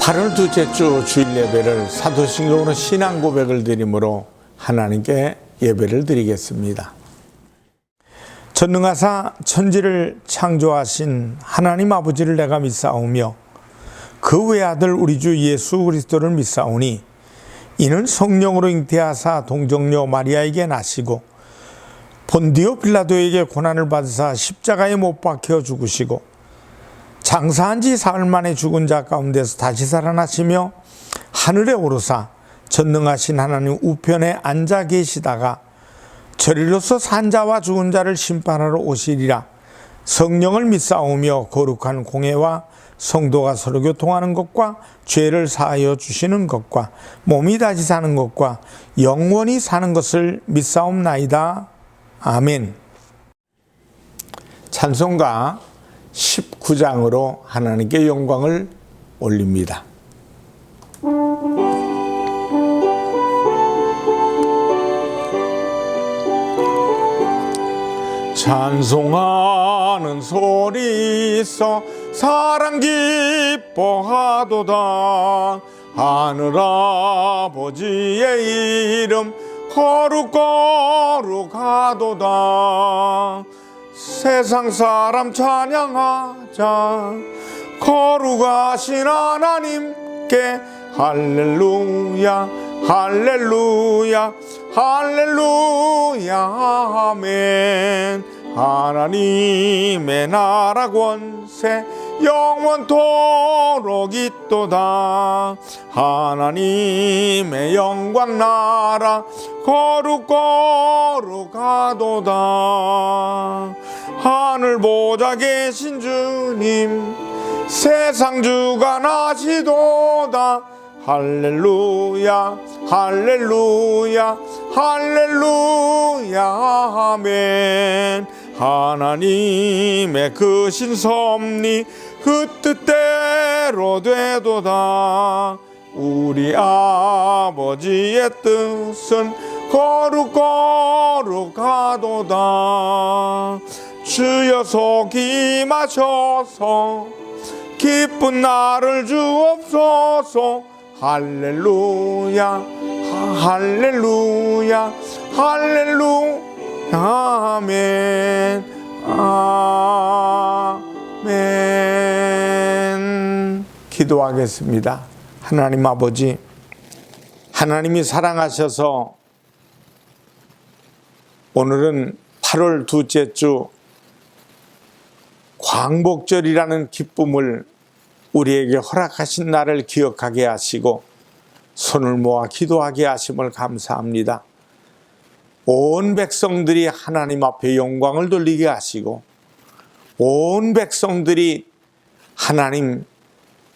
8월 둘째 주 주일 예배를 사도신경으로 신앙 고백을 드림으로 하나님께 예배를 드리겠습니다. 전능하사 천지를 창조하신 하나님 아버지를 내가 믿사오며 그 외아들 우리 주 예수 그리스도를 믿사오니 이는 성령으로 잉태하사 동정녀 마리아에게 나시고 본디오 빌라도에게 고난을 받으사 십자가에 못 박혀 죽으시고 장사한 지 사흘 만에 죽은 자 가운데서 다시 살아나시며 하늘에 오르사 전능하신 하나님 우편에 앉아 계시다가 저리로서 산 자와 죽은 자를 심판하러 오시리라. 성령을 믿사오며 거룩한 공회와 성도가 서로 교통하는 것과 죄를 사하여 주시는 것과 몸이 다시 사는 것과 영원히 사는 것을 믿사옵나이다. 아멘. 찬송가 19장으로 하나님께 영광을 올립니다. 찬송하는 소리 있어 사랑 기뻐하도다. 하늘아버지의 이름 거룩거룩하도다. 세상 사람 찬양하자. 거룩하신 하나님께 할렐루야 할렐루야 할렐루야 아멘. 하나님의 나라 권세 영원토록 있도다. 하나님의 영광 나라 거룩거룩하도다. 하늘 보좌 계신 주님 세상 주가 나시도다. 할렐루야 할렐루야 할렐루야 아멘. 하나님의 크신 섭리 그 뜻대로 되도다. 우리 아버지의 뜻은 거룩거룩하도다. 주여 속히 마셔서 기쁜 날을 주옵소서. 할렐루야 할렐루야 할렐루야 아멘 아멘. 기도하겠습니다. 하나님 아버지, 하나님이 사랑하셔서 오늘은 8월 둘째 주 광복절이라는 기쁨을 우리에게 허락하신 날을 기억하게 하시고 손을 모아 기도하게 하심을 감사합니다. 온 백성들이 하나님 앞에 영광을 돌리게 하시고 온 백성들이 하나님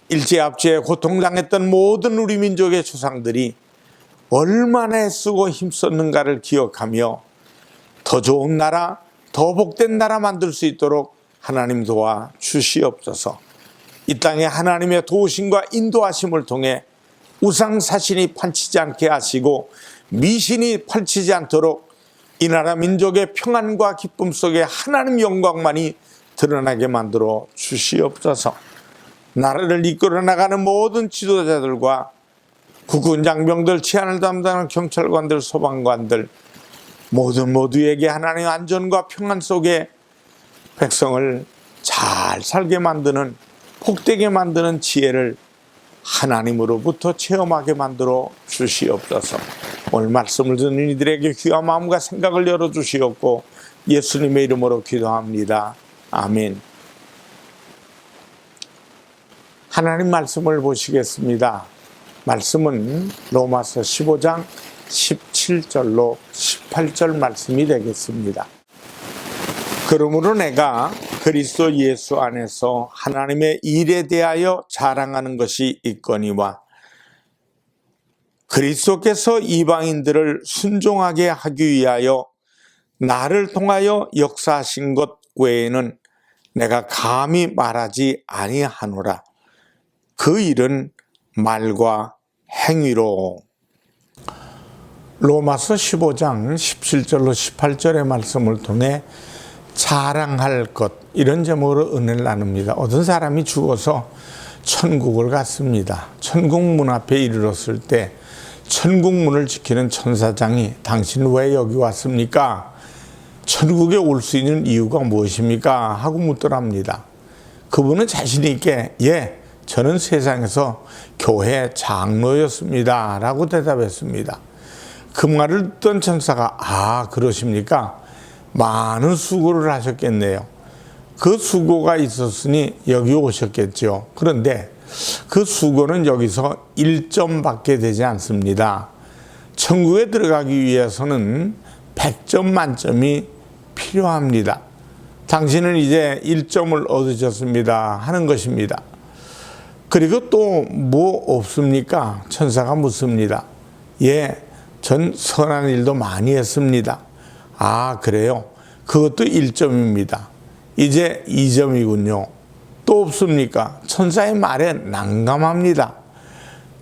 일제압제에 고통당했던 모든 우리 민족의 조상들이 얼마나 애쓰고 힘썼는가를 기억하며 더 좋은 나라, 더 복된 나라 만들 수 있도록 하나님 도와 주시옵소서. 이 땅에 하나님의 도우심과 인도하심을 통해 우상사신이 판치지 않게 하시고 미신이 펼치지 않도록 이 나라 민족의 평안과 기쁨 속에 하나님 영광만이 드러나게 만들어 주시옵소서. 나라를 이끌어 나가는 모든 지도자들과 국군 장병들, 치안을 담당하는 경찰관들, 소방관들 모두에게 하나님의 안전과 평안 속에 백성을 잘 살게 만드는, 복되게 만드는 지혜를 하나님으로부터 체험하게 만들어 주시옵소서. 오늘 말씀을 듣는 이들에게 귀한 마음과 생각을 열어주시옵고 예수님의 이름으로 기도합니다. 아멘. 하나님 말씀을 보시겠습니다. 말씀은 로마서 15장 17절로 18절 말씀이 되겠습니다. 그러므로 내가 그리스도 예수 안에서 하나님의 일에 대하여 자랑하는 것이 있거니와 그리스도께서 이방인들을 순종하게 하기 위하여 나를 통하여 역사하신 것 외에는 내가 감히 말하지 아니하노라. 그 일은 말과 행위로. 로마서 15장 17절로 18절의 말씀을 통해 자랑할 것, 이런 제목으로 은혜를 나눕니다. 어떤 사람이 죽어서 천국을 갔습니다. 천국 문 앞에 이르렀을 때 천국 문을 지키는 천사장이 당신은 왜 여기 왔습니까? 천국에 올 수 있는 이유가 무엇입니까? 하고 묻더랍니다. 그분은 자신 있게 저는 세상에서 교회 장로였습니다 라고 대답했습니다. 그 말을 듣던 천사가 그러십니까? 많은 수고를 하셨겠네요. 그 수고가 있었으니 여기 오셨겠죠. 그런데 그 수고는 여기서 1점밖에 되지 않습니다. 천국에 들어가기 위해서는 100점 만점이 필요합니다. 당신은 이제 1점을 얻으셨습니다 하는 것입니다. 그리고 또 뭐 없습니까? 천사가 묻습니다. 전 선한 일도 많이 했습니다. 그래요? 그것도 1점입니다. 이제 2점이군요. 또 없습니까? 천사의 말에 난감합니다.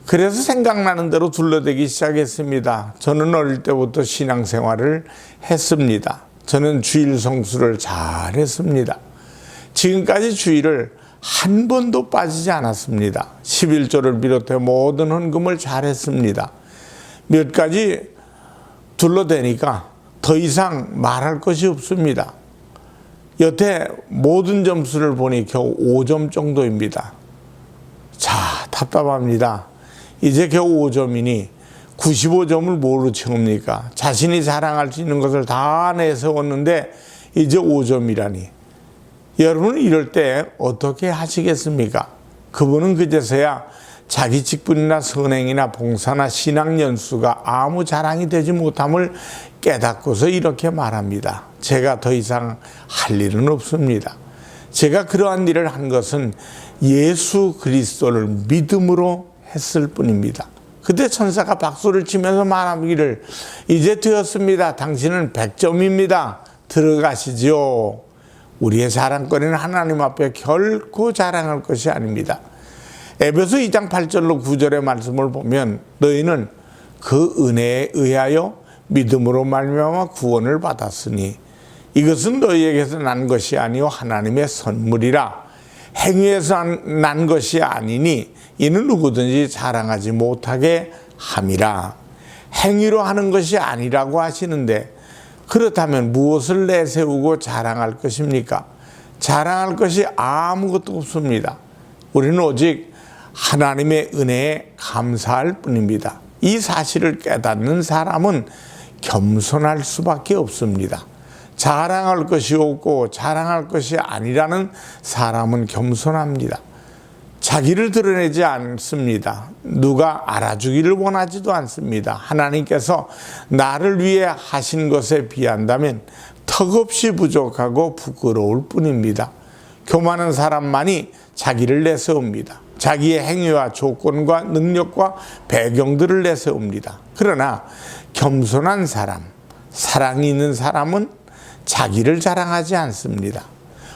그래서 생각나는 대로 둘러대기 시작했습니다. 저는 어릴 때부터 신앙생활을 했습니다. 저는 주일 성수를 잘했습니다. 지금까지 주일을 한 번도 빠지지 않았습니다. 11조를 비롯해 모든 헌금을 잘했습니다. 몇 가지 둘러대니까 더 이상 말할 것이 없습니다. 여태 모든 점수를 보니 겨우 5점 정도입니다. 답답합니다. 이제 겨우 5점이니 95점을 뭐로 채웁니까? 자신이 자랑할 수 있는 것을 다 내세웠는데 이제 5점이라니. 여러분은 이럴 때 어떻게 하시겠습니까? 그분은 그제서야 자기 직분이나 선행이나 봉사나 신앙 연수가 아무 자랑이 되지 못함을 깨닫고서 이렇게 말합니다. 제가 더 이상 할 일은 없습니다. 제가 그러한 일을 한 것은 예수 그리스도를 믿음으로 했을 뿐입니다. 그때 천사가 박수를 치면서 말하기를 이제 되었습니다. 당신은 100점입니다. 들어가시죠. 우리의 자랑거리는 하나님 앞에 결코 자랑할 것이 아닙니다. 에베소 2장 8절로 9절의 말씀을 보면 너희는 그 은혜에 의하여 믿음으로 말미암아 구원을 받았으니 이것은 너희에게서 난 것이 아니요 하나님의 선물이라. 행위에서 난 것이 아니니 이는 누구든지 자랑하지 못하게 함이라. 행위로 하는 것이 아니라고 하시는데 그렇다면 무엇을 내세우고 자랑할 것입니까? 자랑할 것이 아무것도 없습니다. 우리는 오직 하나님의 은혜에 감사할 뿐입니다. 이 사실을 깨닫는 사람은 겸손할 수밖에 없습니다. 자랑할 것이 없고 자랑할 것이 아니라는 사람은 겸손합니다. 자기를 드러내지 않습니다. 누가 알아주기를 원하지도 않습니다. 하나님께서 나를 위해 하신 것에 비한다면 턱없이 부족하고 부끄러울 뿐입니다. 교만한 사람만이 자기를 내세웁니다. 자기의 행위와 조건과 능력과 배경들을 내세웁니다. 그러나 겸손한 사람, 사랑이 있는 사람은 자기를 자랑하지 않습니다.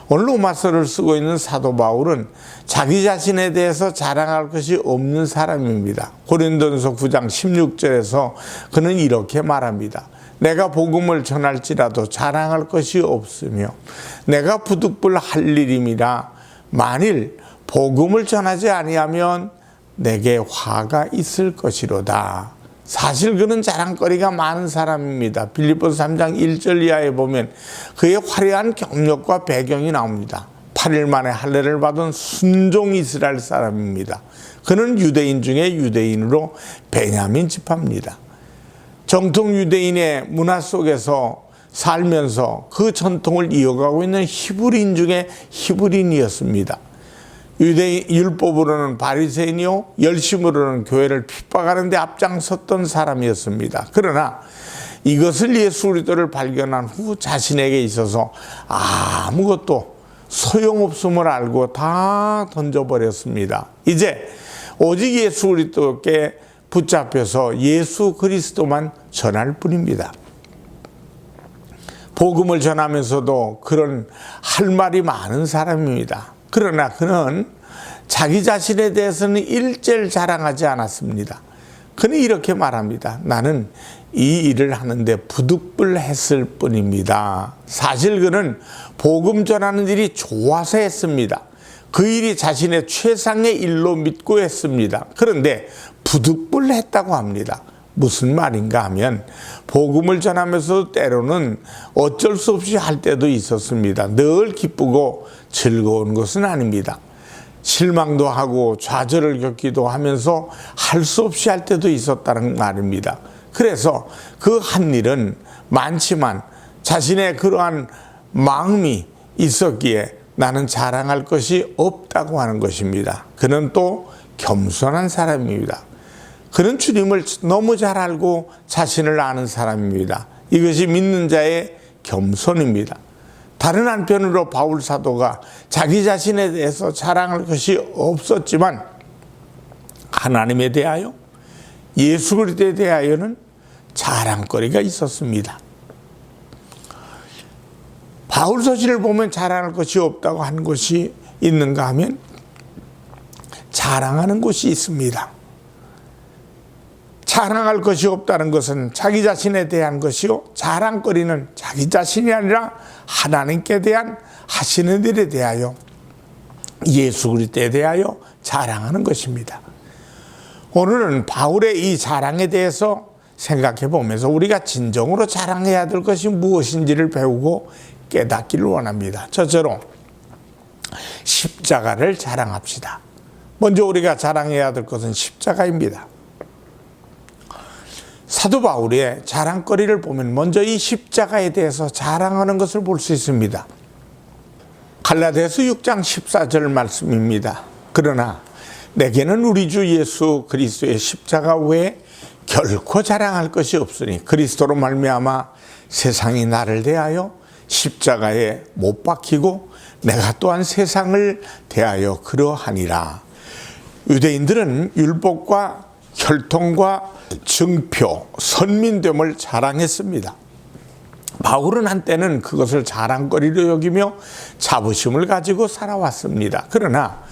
오늘 로마서를 쓰고 있는 사도 바울은 자기 자신에 대해서 자랑할 것이 없는 사람입니다. 고린도전서 9장 16절에서 그는 이렇게 말합니다. 내가 복음을 전할지라도 자랑할 것이 없으며 내가 부득불 할 일임이라. 만일 복음을 전하지 아니하면 내게 화가 있을 것이로다. 사실 그는 자랑거리가 많은 사람입니다. 빌립보서 3장 1절 이하에 보면 그의 화려한 경력과 배경이 나옵니다. 8일 만에 할례를 받은 순종 이스라엘 사람입니다. 그는 유대인 중에 유대인으로 베냐민 지파입니다. 정통 유대인의 문화 속에서 살면서 그 전통을 이어가고 있는 히브리인 중에 히브리인이었습니다. 유대인 율법으로는 바리새인이요 열심으로는 교회를 핍박하는 데 앞장섰던 사람이었습니다. 그러나 이것을 예수 그리스도를 발견한 후 자신에게 있어서 아무것도 소용없음을 알고 다 던져버렸습니다. 이제 오직 예수 그리스도께 붙잡혀서 예수 그리스도만 전할 뿐입니다. 복음을 전하면서도 그런 할 말이 많은 사람입니다. 그러나 그는 자기 자신에 대해서는 일절 자랑하지 않았습니다. 그는 이렇게 말합니다. 나는 이 일을 하는데 부득불했을 뿐입니다. 사실 그는 복음 전하는 일이 좋아서 했습니다. 그 일이 자신의 최상의 일로 믿고 했습니다. 그런데 부득불했다고 합니다. 무슨 말인가 하면 복음을 전하면서 때로는 어쩔 수 없이 할 때도 있었습니다. 늘 기쁘고 즐거운 것은 아닙니다. 실망도 하고 좌절을 겪기도 하면서 할 수 없이 할 때도 있었다는 말입니다. 그래서 그 한 일은 많지만 자신의 그러한 마음이 있었기에 나는 자랑할 것이 없다고 하는 것입니다. 그는 또 겸손한 사람입니다. 그는 주님을 너무 잘 알고 자신을 아는 사람입니다. 이것이 믿는 자의 겸손입니다. 다른 한편으로 바울 사도가 자기 자신에 대해서 자랑할 것이 없었지만 하나님에 대하여, 예수 그리스도에 대하여는 자랑거리가 있었습니다. 바울 서신을 보면 자랑할 것이 없다고 한 것이 있는가 하면 자랑하는 것이 있습니다. 자랑할 것이 없다는 것은 자기 자신에 대한 것이요, 자랑거리는 자기 자신이 아니라 하나님께 대한 하시는 일에 대하여, 예수 그리스도에 대하여 자랑하는 것입니다. 오늘은 바울의 이 자랑에 대해서 생각해 보면서 우리가 진정으로 자랑해야 될 것이 무엇인지를 배우고 깨닫기를 원합니다. 첫째로 십자가를 자랑합시다. 먼저 우리가 자랑해야 될 것은 십자가입니다. 사도 바울의 자랑거리를 보면 먼저 이 십자가에 대해서 자랑하는 것을 볼 수 있습니다. 갈라디아서 6장 14절 말씀입니다. 그러나 내게는 우리 주 예수 그리스도의 십자가 외에 결코 자랑할 것이 없으니 그리스도로 말미암아 세상이 나를 대하여 십자가에 못 박히고 내가 또한 세상을 대하여 그러하니라. 유대인들은 율법과 혈통과 증표, 선민됨을 자랑했습니다. 바울은 한때는 그것을 자랑거리로 여기며 자부심을 가지고 살아왔습니다. 그러나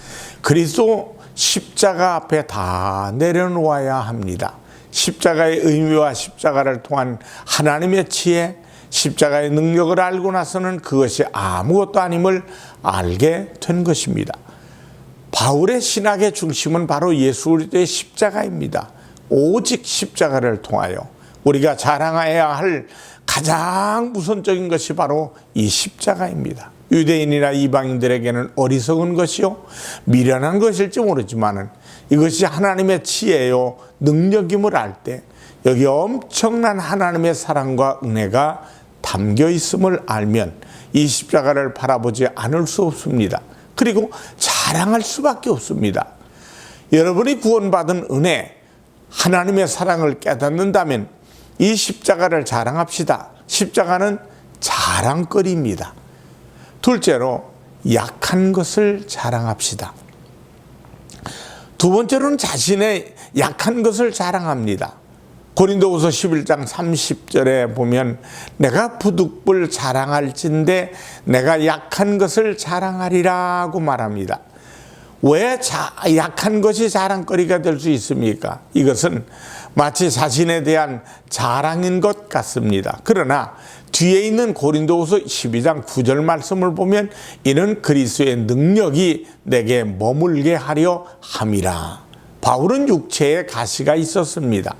그리스도 십자가 앞에 다 내려놓아야 합니다. 십자가의 의미와 십자가를 통한 하나님의 지혜, 십자가의 능력을 알고 나서는 그것이 아무것도 아님을 알게 된 것입니다. 바울의 신학의 중심은 바로 예수 그리스도의 십자가입니다. 오직 십자가를 통하여 우리가 자랑해야 할 가장 우선적인 것이 바로 이 십자가입니다. 유대인이나 이방인들에게는 어리석은 것이요 미련한 것일지 모르지만 이것이 하나님의 지혜요 능력임을 알 때 여기 엄청난 하나님의 사랑과 은혜가 담겨 있음을 알면 이 십자가를 바라보지 않을 수 없습니다. 그리고 자랑할 수밖에 없습니다. 여러분이 구원받은 은혜, 하나님의 사랑을 깨닫는다면 이 십자가를 자랑합시다. 십자가는 자랑거리입니다. 둘째로 약한 것을 자랑합시다. 두 번째로는 자신의 약한 것을 자랑합니다. 고린도후서 11장 30절에 보면 내가 부득불 자랑할진대 내가 약한 것을 자랑하리라고 말합니다. 왜 약한 것이 자랑거리가 될 수 있습니까? 이것은 마치 자신에 대한 자랑인 것 같습니다. 그러나 뒤에 있는 고린도후서 12장 9절 말씀을 보면 이는 그리스도의 능력이 내게 머물게 하려 함이라. 바울은 육체에 가시가 있었습니다.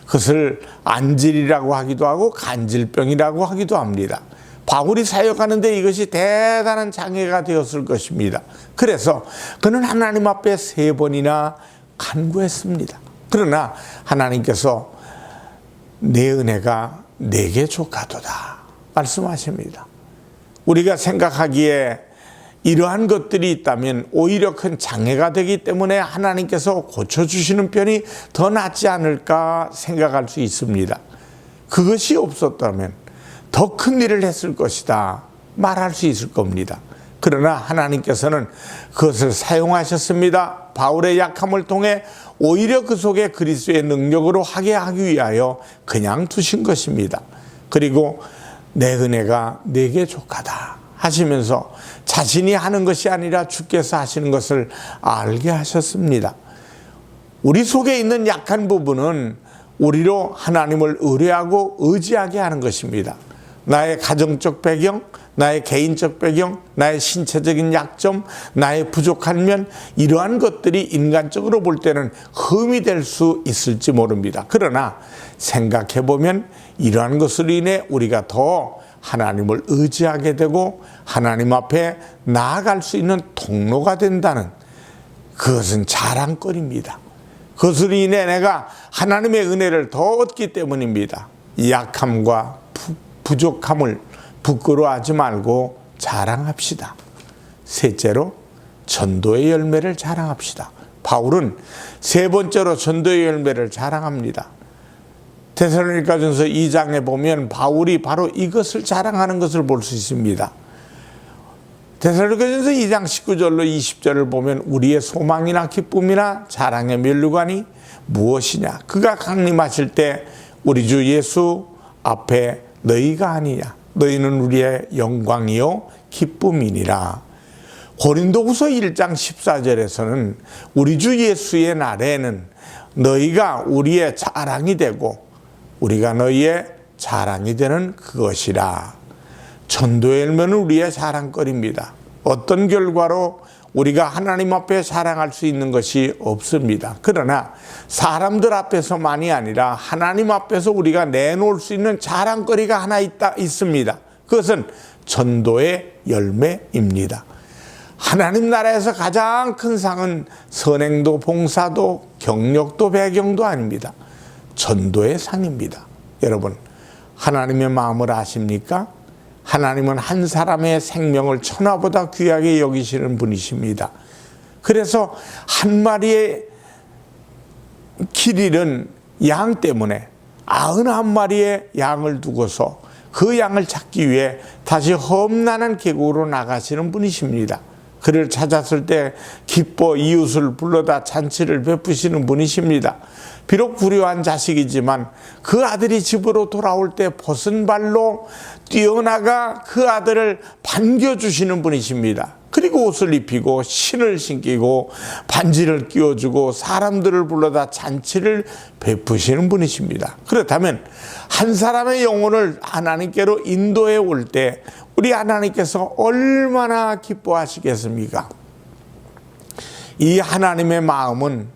그것을 안질이라고 하기도 하고 간질병이라고 하기도 합니다. 바울이 사역하는데 이것이 대단한 장애가 되었을 것입니다. 그래서 그는 하나님 앞에 3번이나 간구했습니다. 그러나 하나님께서 내 은혜가 내게 족하도다 말씀하십니다. 우리가 생각하기에 이러한 것들이 있다면 오히려 큰 장애가 되기 때문에 하나님께서 고쳐주시는 편이 더 낫지 않을까 생각할 수 있습니다. 그것이 없었다면 더 큰 일을 했을 것이다 말할 수 있을 겁니다. 그러나 하나님께서는 그것을 사용하셨습니다. 바울의 약함을 통해 오히려 그 속에 그리스도의 능력으로 하게 하기 위하여 그냥 두신 것입니다. 그리고 내 은혜가 내게 족하다 하시면서 자신이 하는 것이 아니라 주께서 하시는 것을 알게 하셨습니다. 우리 속에 있는 약한 부분은 우리로 하나님을 의뢰하고 의지하게 하는 것입니다. 나의 가정적 배경, 나의 개인적 배경, 나의 신체적인 약점, 나의 부족한 면, 이러한 것들이 인간적으로 볼 때는 흠이 될 수 있을지 모릅니다. 그러나 생각해보면 이러한 것으로 인해 우리가 더 하나님을 의지하게 되고 하나님 앞에 나아갈 수 있는 통로가 된다는, 그것은 자랑거리입니다. 그것으로 인해 내가 하나님의 은혜를 더 얻기 때문입니다. 약함과 부족함을 부끄러워하지 말고 자랑합시다. 셋째로 전도의 열매를 자랑합시다. 바울은 세 번째로 전도의 열매를 자랑합니다. 데살로니가전서 2장에 보면 바울이 바로 이것을 자랑하는 것을 볼 수 있습니다. 데살로니가전서 2장 19절로 20절을 보면 우리의 소망이나 기쁨이나 자랑의 면류관이 무엇이냐? 그가 강림하실 때 우리 주 예수 앞에 너희가 아니냐? 너희는 우리의 영광이요 기쁨이니라. 고린도후서 1장 14절에서는 우리 주 예수의 날에는 너희가 우리의 자랑이 되고 우리가 너희의 자랑이 되는 그것이라. 전도의 열매는 우리의 자랑거리입니다. 어떤 결과로 우리가 하나님 앞에 자랑할 수 있는 것이 없습니다. 그러나 사람들 앞에서만이 아니라 하나님 앞에서 우리가 내놓을 수 있는 자랑거리가 하나 있습니다. 그것은 전도의 열매입니다. 하나님 나라에서 가장 큰 상은 선행도 봉사도 경력도 배경도 아닙니다. 전도의 상입니다. 여러분, 하나님의 마음을 아십니까? 하나님은 한 사람의 생명을 천하보다 귀하게 여기시는 분이십니다. 그래서 한 마리의 길 잃은 양 때문에 91마리의 양을 두고서 그 양을 찾기 위해 다시 험난한 계곡으로 나가시는 분이십니다. 그를 찾았을 때 기뻐 이웃을 불러다 잔치를 베푸시는 분이십니다. 비록 불효한 자식이지만 그 아들이 집으로 돌아올 때 벗은 발로 뛰어나가 그 아들을 반겨주시는 분이십니다. 그리고 옷을 입히고 신을 신기고 반지를 끼워주고 사람들을 불러다 잔치를 베푸시는 분이십니다. 그렇다면 한 사람의 영혼을 하나님께로 인도해 올 때 우리 하나님께서 얼마나 기뻐하시겠습니까? 이 하나님의 마음은,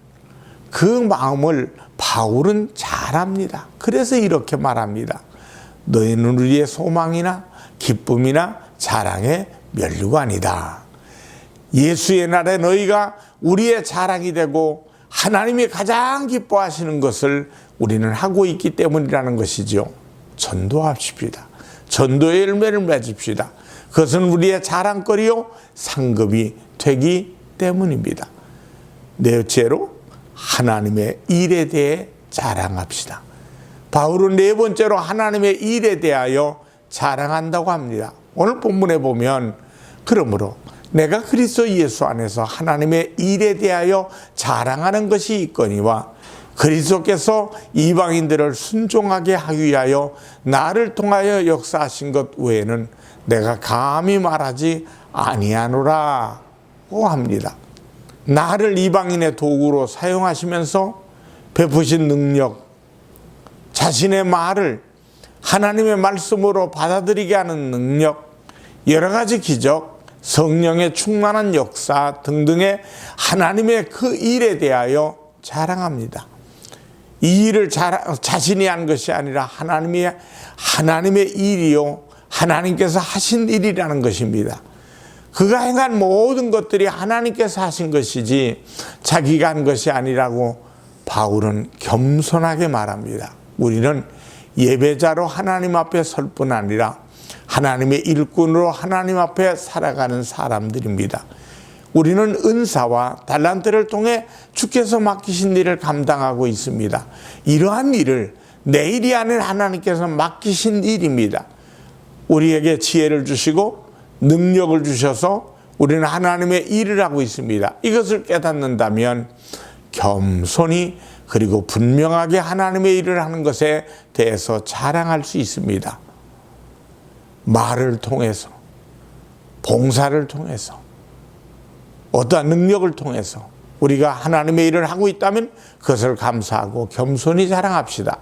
그 마음을 바울은 잘 압니다. 그래서 이렇게 말합니다. 너희는 우리의 소망이나 기쁨이나 자랑의 면류관이다. 예수의 날에 너희가 우리의 자랑이 되고 하나님이 가장 기뻐하시는 것을 우리는 하고 있기 때문이라는 것이죠. 전도합시다. 전도의 열매를 맺읍시다. 그것은 우리의 자랑거리요 상급이 되기 때문입니다. 넷째로 하나님의 일에 대해 자랑합시다. 바울은 네 번째로 하나님의 일에 대하여 자랑한다고 합니다. 오늘 본문에 보면 그러므로 내가 그리스도 예수 안에서 하나님의 일에 대하여 자랑하는 것이 있거니와 그리스도께서 이방인들을 순종하게 하기 위하여 나를 통하여 역사하신 것 외에는 내가 감히 말하지 아니하노라고 합니다. 나를 이방인의 도구로 사용하시면서 베푸신 능력, 자신의 말을 하나님의 말씀으로 받아들이게 하는 능력, 여러 가지 기적, 성령의 충만한 역사 등등의 하나님의 그 일에 대하여 자랑합니다. 이 일을 자신이 한 것이 아니라 하나님의 일이요, 하나님께서 하신 일이라는 것입니다. 그가 행한 모든 것들이 하나님께서 하신 것이지 자기가 한 것이 아니라고 바울은 겸손하게 말합니다. 우리는 예배자로 하나님 앞에 설 뿐 아니라 하나님의 일꾼으로 하나님 앞에 살아가는 사람들입니다. 우리는 은사와 달란트를 통해 주께서 맡기신 일을 감당하고 있습니다. 이러한 일을 내 일이 아닌 하나님께서 맡기신 일입니다. 우리에게 지혜를 주시고 능력을 주셔서 우리는 하나님의 일을 하고 있습니다. 이것을 깨닫는다면 겸손히 그리고 분명하게 하나님의 일을 하는 것에 대해서 자랑할 수 있습니다. 말을 통해서, 봉사를 통해서, 어떠한 능력을 통해서 우리가 하나님의 일을 하고 있다면 그것을 감사하고 겸손히 자랑합시다.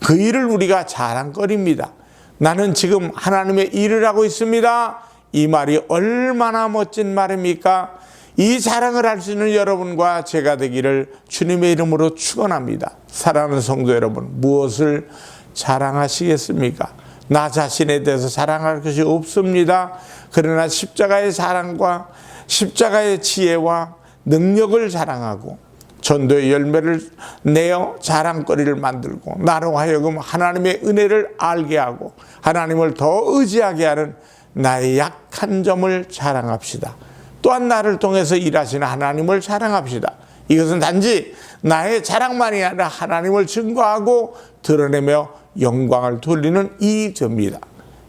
그 일을 우리가 자랑거리입니다. 나는 지금 하나님의 일을 하고 있습니다. 이 말이 얼마나 멋진 말입니까? 이 자랑을 할 수 있는 여러분과 제가 되기를 주님의 이름으로 축원합니다. 사랑하는 성도 여러분, 무엇을 자랑하시겠습니까? 나 자신에 대해서 자랑할 것이 없습니다. 그러나 십자가의 자랑과 십자가의 지혜와 능력을 자랑하고 전도의 열매를 내어 자랑거리를 만들고 나로 하여금 하나님의 은혜를 알게 하고 하나님을 더 의지하게 하는 나의 약한 점을 자랑합시다. 또한 나를 통해서 일하시는 하나님을 자랑합시다. 이것은 단지 나의 자랑만이 아니라 하나님을 증거하고 드러내며 영광을 돌리는 이 점입니다.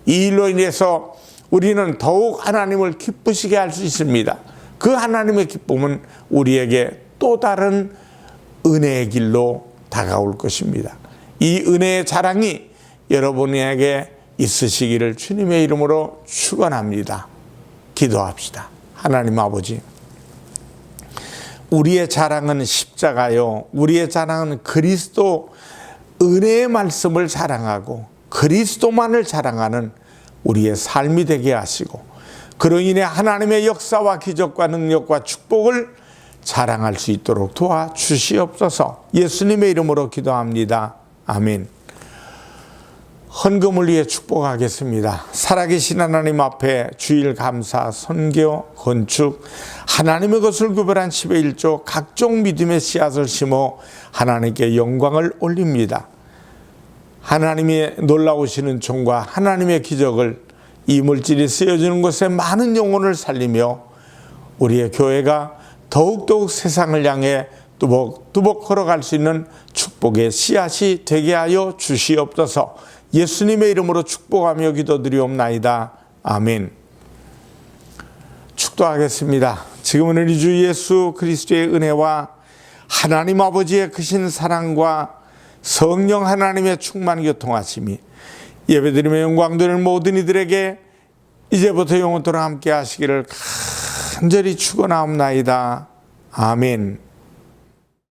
이 일로 인해서 우리는 더욱 하나님을 기쁘시게 할 수 있습니다. 그 하나님의 기쁨은 우리에게 또 다른 은혜의 길로 다가올 것입니다. 이 은혜의 자랑이 여러분에게 있으시기를 주님의 이름으로 축원합니다. 기도합시다. 하나님 아버지, 우리의 자랑은 십자가요, 우리의 자랑은 그리스도 은혜의 말씀을 자랑하고 그리스도만을 자랑하는 우리의 삶이 되게 하시고 그로 인해 하나님의 역사와 기적과 능력과 축복을 자랑할 수 있도록 도와주시옵소서. 예수님의 이름으로 기도합니다. 아멘. 헌금을 위해 축복하겠습니다. 살아계신 하나님 앞에 주일 감사, 선교, 건축, 하나님의 것을 구별한 10의 1조 각종 믿음의 씨앗을 심어 하나님께 영광을 올립니다. 하나님의 놀라우시는 종과 하나님의 기적을 이 물질이 쓰여지는 곳에 많은 영혼을 살리며 우리의 교회가 더욱더욱 세상을 향해 뚜벅뚜벅 걸어갈 수 있는 축복의 씨앗이 되게 하여 주시옵소서. 예수님의 이름으로 축복하며 기도드리옵나이다. 아멘. 축도하겠습니다. 지금은 우리 주 예수 그리스도의 은혜와 하나님 아버지의 크신 사랑과 성령 하나님의 충만 교통하심이 예배드리며 영광 드리는 모든 이들에게 이제부터 영원토록 함께 하시기를 간절히 축원하옵나이다. 아멘.